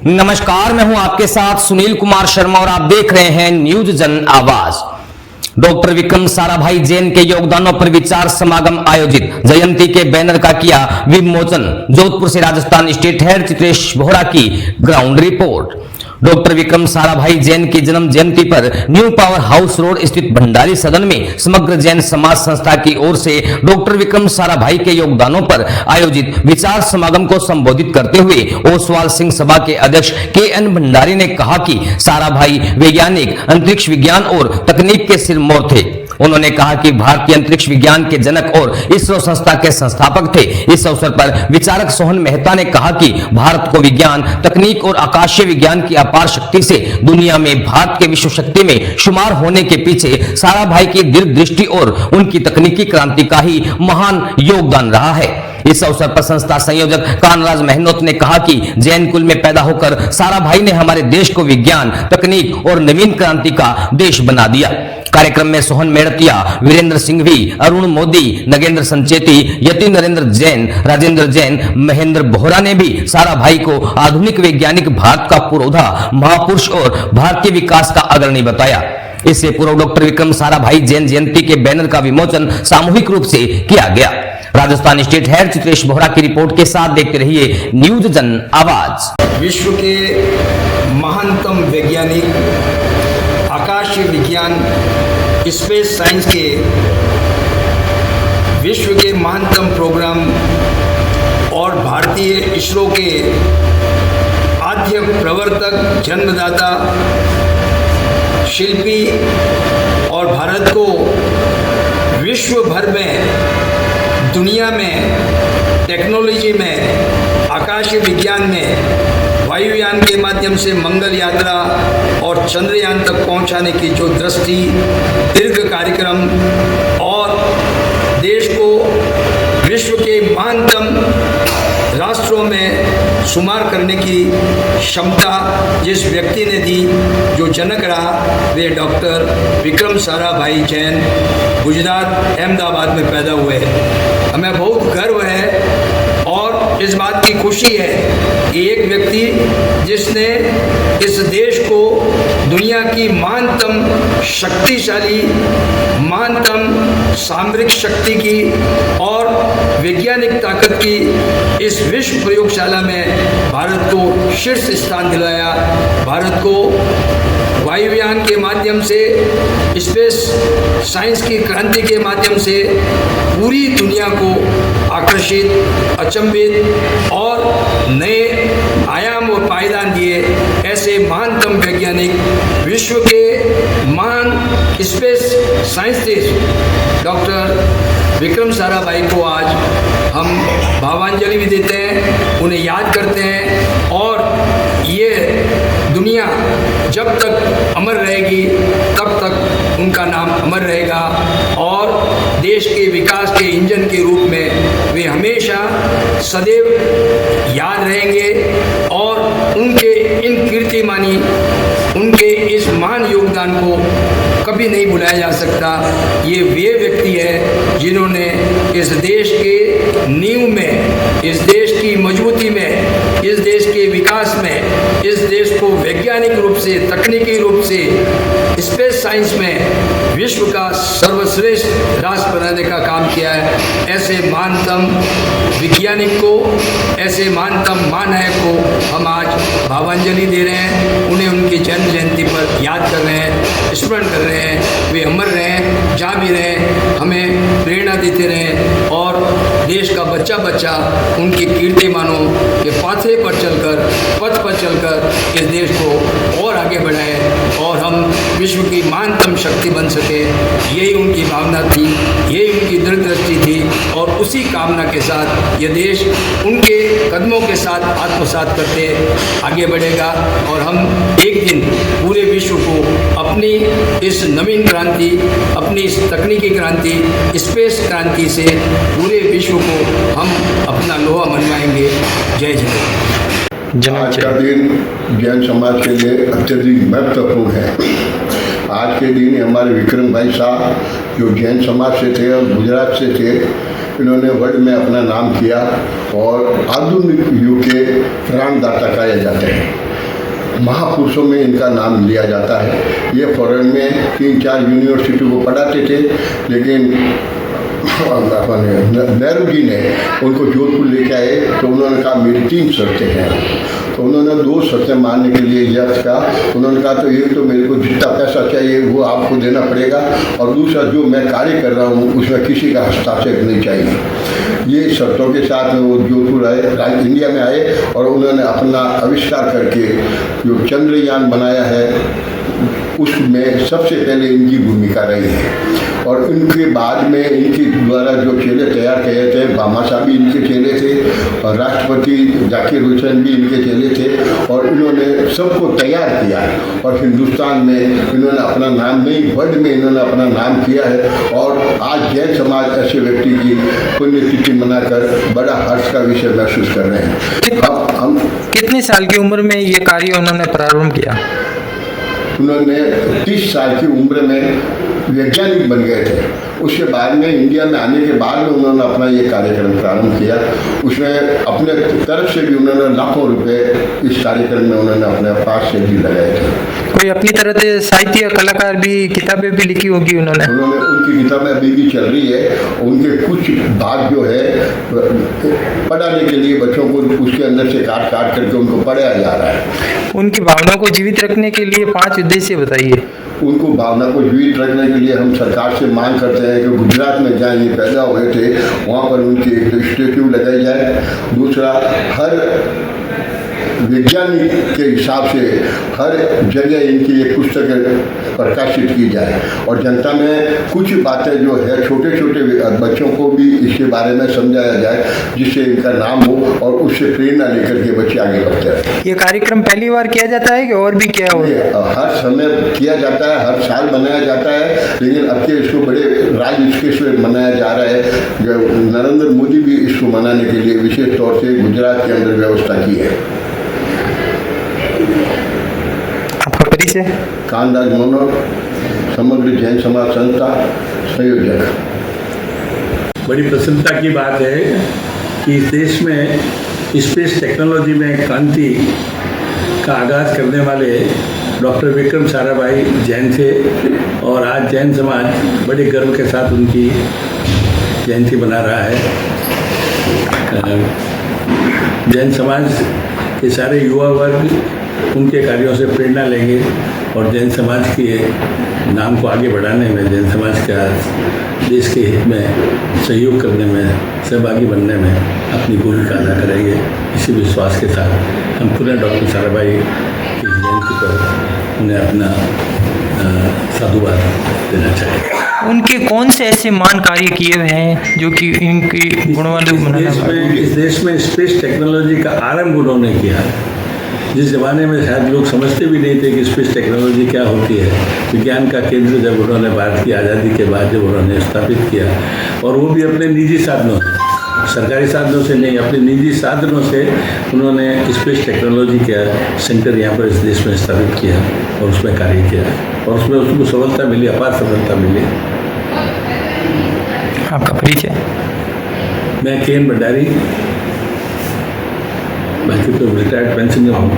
नमस्कार, मैं हूं आपके साथ सुनील कुमार शर्मा और आप देख रहे हैं न्यूज जन आवाज। डॉक्टर विक्रम साराभाई जैन के योगदानों पर विचार समागम आयोजित, जयंती के बैनर का किया विमोचन। जोधपुर से राजस्थान स्टेट हेड चित्रेश बोहरा की ground report. Doctor Vikram Sarabhai Jain की जन्म जयंती पर न्यू पावर हाउस रोड स्थित भंडारी सदन में समग्र जैन समाज संस्था की ओर से डॉक्टर विक्रम साराभाई के योगदानों पर आयोजित विचार समागम को संबोधित करते हुए ओसवाल सिंह सभा के अध्यक्ष के.एन. भंडारी ने कहा कि साराभाई वैज्ञानिक, अंतरिक्ष विज्ञान और तकनीक के सिरमौर थे। उन्होंने कहा कि भारतीय अंतरिक्ष विज्ञान के जनक और इसरो संस्था के संस्थापक थे। इस अवसर पर विचारक सोहन मेहता ने कहा कि भारत को विज्ञान, तकनीक और आकाशीय विज्ञान की अपार शक्ति से दुनिया में भारत के विश्व शक्ति में शुमार होने के पीछे साराभाई की दीर्घ दृष्टि और उनकी तकनीकी क्रांति का ही महान योगदान रहा है। इस अवसर पर संस्था संयोजक कानराज मेहनोत ने कहा कि जैन कुल में पैदा होकर साराभाई ने हमारे देश को विज्ञान, तकनीक और नवीन क्रांति का देश बना दिया। कार्यक्रम में सोहन मेड़तिया, वीरेंद्र सिंघवी, अरुण मोदी, नगेंद्र संचेती, यति नरेंद्र जैन, राजेंद्र जैन, महेंद्र बोहरा ने भी साराभाई को आधुनिक वैज्ञानिक, भारत का पुरोधा, महापुरुष और भारतीय विकास का अग्रणी बताया। इससे पूर्व डॉक्टर विक्रम साराभाई जैन जयंती के बैनर का विमोचन सामूहिक रूप से किया गया। राजस्थान स्टेट हेड चित्रेश बोहरा की रिपोर्ट के साथ देखते रहिए न्यूज जन आवाज। विश्व के महानतम वैज्ञानिक, आकाशीय विज्ञान, स्पेस साइंस के विश्व के महानतम प्रोग्राम और भारतीय इसरो के आद्य प्रवर्तक, जन्मदाता, शिल्पी और भारत को विश्व भर में, दुनिया में, टेक्नोलॉजी में, आकाशीय विज्ञान में, वायुयान के माध्यम से मंगल यात्रा और चंद्रयान तक पहुंचाने की जो दृष्टि, दीर्घ कार्यक्रम और देश को विश्व के महानतम राष्ट्रों में शुमार करने की क्षमता जिस व्यक्ति ने दी, जो जनक रहा, वे डॉक्टर विक्रम साराभाई जैन गुजरात अहमदाबाद में पैदा हुए। हमें बहुत गर्व है और इस बात की खुशी है कि एक व्यक्ति जिसने इस देश को दुनिया की महानतम शक्तिशाली, महानतम सामरिक शक्ति की और वैज्ञानिक ताकत की इस विश्व प्रयोगशाला में भारत को शीर्ष स्थान दिलाया। भारत को वायुयान के माध्यम से, स्पेस साइंस की क्रांति के माध्यम से पूरी दुनिया को आकर्षित, अचंभित और नए आयाम और पायदान दिए। ऐसे महानतम वैज्ञानिक, विश्व के महान space scientist doctor Vikram Sarabhai को आज हम भावांजलि भी देते हैं, उन्हें याद करते हैं और ये दुनिया जब तक अमर रहेगी तब तक उनका नाम अमर रहेगा और देश के विकास के इंजन के रूप में वे हमेशा सदैव याद रहेंगे और उनके इन कीर्तिमानी, उनके इस महान योगदान को कभी नहीं भुलाया जा सकता। ये वे व्यक्ति है जिन्होंने इस देश के नींव में, इस देश की मजबूती में, इस देश के विकास में, इस देश को वैज्ञानिक रूप से, तकनीकी रूप से, स्पेस साइंस में विश्व का सर्वश्रेष्ठ राष्ट्र बनाने का काम किया है। ऐसे महानतम वैज्ञानिक को, ऐसे महानतम महानायक को हम आज भावांजलि दे रहे हैं, उन्हें उनकी जन्म जयंती पर याद कर रहे हैं, स्मरण कर रहे हैं। वे अमर रहें, जहाँ भी रहें, हमें प्रेरणा देते रहें और देश का बच्चा बच्चा उनकी कीर्तिमानों के पाथे पर चलकर, पथ पर चलकर इस देश को और आगे बढ़ाए और हम विश्व की महानतम शक्ति बन सके। यही उनकी भावना थी, यही उनकी दूरदृष्टि थी और उसी कामना के साथ यह देश उनके कदमों के साथ आत्मसात करते आगे बढ़ेगा और हम एक दिन पूरे विश्व को अपनी इस नवीन क्रांति, अपनी इस तकनीकी क्रांति, स्पेस क्रांति से पूरे विश्व को हम अपना लोहा मनवाएंगे। जय जय। आज का दिन जैन समाज के लिए अत्यधिक महत्वपूर्ण है। आज के दिन हमारे विक्रम भाई साहब जो जैन समाज से थे और गुजरात से थे, इन्होंने वर्ल्ड में अपना नाम किया और आधुनिक युग के प्राणदाता कहे जाते हैं। महापुरुषों में इनका नाम लिया जाता है। ये फॉरेन में 3-4 यूनिवर्सिटी को पढ़ाते थे, लेकिन नेहरू जी ने उनको जोधपुर लेके आए तो उन्होंने कहा मेरी 3 शर्तें हैं। तो उन्होंने 2 शर्तें मानने के लिए यश का उन्होंने कहा तो एक तो मेरे को जितना पैसा चाहिए वो आपको देना पड़ेगा, और दूसरा जो मैं कार्य कर रहा हूँ उसमें किसी का हस्ताक्षर नहीं चाहिए। ये शर्तों के साथ वो जोधपुर आए, इंडिया में आए, और उन्होंने अपना आविष्कार करके जो चंद्रयान बनाया है उसमें सबसे पहले इनकी भूमिका रही है। और इनके बाद में इनके द्वारा जो चेले तैयार किए थे, भामाशाह भी इनके चेले थे और राष्ट्रपति जाकिर हुसैन भी इनके चेले थे, और इन्होंने सबको तैयार किया और हिंदुस्तान में इन्होंने अपना नाम नहीं, वर्ल्ड में इन्होंने अपना नाम किया है। और आज जैन समाज ऐसे व्यक्ति की पुण्यतिथि मनाकर बड़ा हर्ष का विषय महसूस कर रहे हैं। अब हम कितनी साल की उम्र में ये कार्य उन्होंने प्रारंभ किया? उन्होंने 30 साल की उम्र में वैज्ञानिक बन गए थे। उसके बाद में इंडिया में आने के बाद में उन्होंने अपना ये कार्यक्रम प्रारंभ किया। उसमें अपने तरफ से भी उन्होंने लाखों रुपए इस कार्यक्रम में उन्होंने अपने पास से भी लगाए थे। कोई अपनी तरह से साहित्य कलाकार भी किताबें भी लिखी होगी उन्होंने? उनकी किताबें अभी भी चल रही है। उनके कुछ भाग जो है पढ़ाने के लिए बच्चों को उसके अंदर से काट काट करके उनको पढ़ाया जा रहा है। उनकी भावनाओं को जीवित रखने के लिए 5 उद्देश्य बताइए। उनको भावना को जीवित रखने के लिए हम सरकार से मांग करते हैं कि गुजरात में जहाँ ये पैदा हुए थे वहाँ पर उनकी एक स्टेच्यू लगाई जाए। दूसरा, हर वैज्ञानिक के हिसाब से हर जगह इनकी एक पुस्तक प्रकाशित की जाए, और जनता में कुछ बातें जो है छोटे छोटे बच्चों को भी इसके बारे में समझाया जाए, जिससे इनका नाम हो और उससे प्रेरणा लेकर के बच्चे आगे बढ़ते हैं। ये कार्यक्रम पहली बार किया जाता है कि और भी क्या हो? हर समय किया जाता है, हर साल मनाया जाता है, लेकिन अब के इसको बड़े राज्य इसके से मनाया जा रहा है। जो नरेंद्र मोदी भी इसको मनाने के लिए विशेष तौर से गुजरात के अंदर व्यवस्था की है। आपका परिचय? कानराज मनोहर, समग्र जैन समाज संस्था संयोजक। बड़ी प्रसन्नता की बात है कि इस देश में स्पेस टेक्नोलॉजी में क्रांति का आगाज़ करने वाले डॉक्टर विक्रम साराभाई जैन थे, और आज जैन समाज बड़े गर्व के साथ उनकी जयंती मना रहा है। जैन समाज के सारे युवा वर्ग उनके कार्यों से प्रेरणा लेंगे और जैन समाज के नाम को आगे बढ़ाने में, जैन समाज का देश के हित में सहयोग करने में, सहभागी बनने में अपनी भूमिका अदा करेंगे। इसी विश्वास के साथ हम पुनः डॉक्टर साराभाई की जयंती पर उन्हें अपना साधुवाद देना चाहेंगे। उनके कौन से ऐसे महान कार्य किए हुए हैं जो कि इनकी गुणवान इस देश में स्पेस टेक्नोलॉजी का आरंभ उन्होंने किया, जिस ज़माने में शायद लोग समझते भी नहीं थे कि स्पेस टेक्नोलॉजी क्या होती है। विज्ञान का केंद्र जब उन्होंने भारत की आज़ादी के बाद जब उन्होंने स्थापित किया, और वो भी अपने निजी साधनों से, सरकारी साधनों से नहीं, अपने निजी साधनों से उन्होंने स्पेस टेक्नोलॉजी का सेंटर यहाँ पर इस देश में स्थापित किया और उसमें कार्य किया, और उसमें उसको सफलता मिली, अपार सफलता मिली। आपका परिचय? मैं केएन भंडारी, बाकी तो रिटायर्ड पेंशनर हूँ।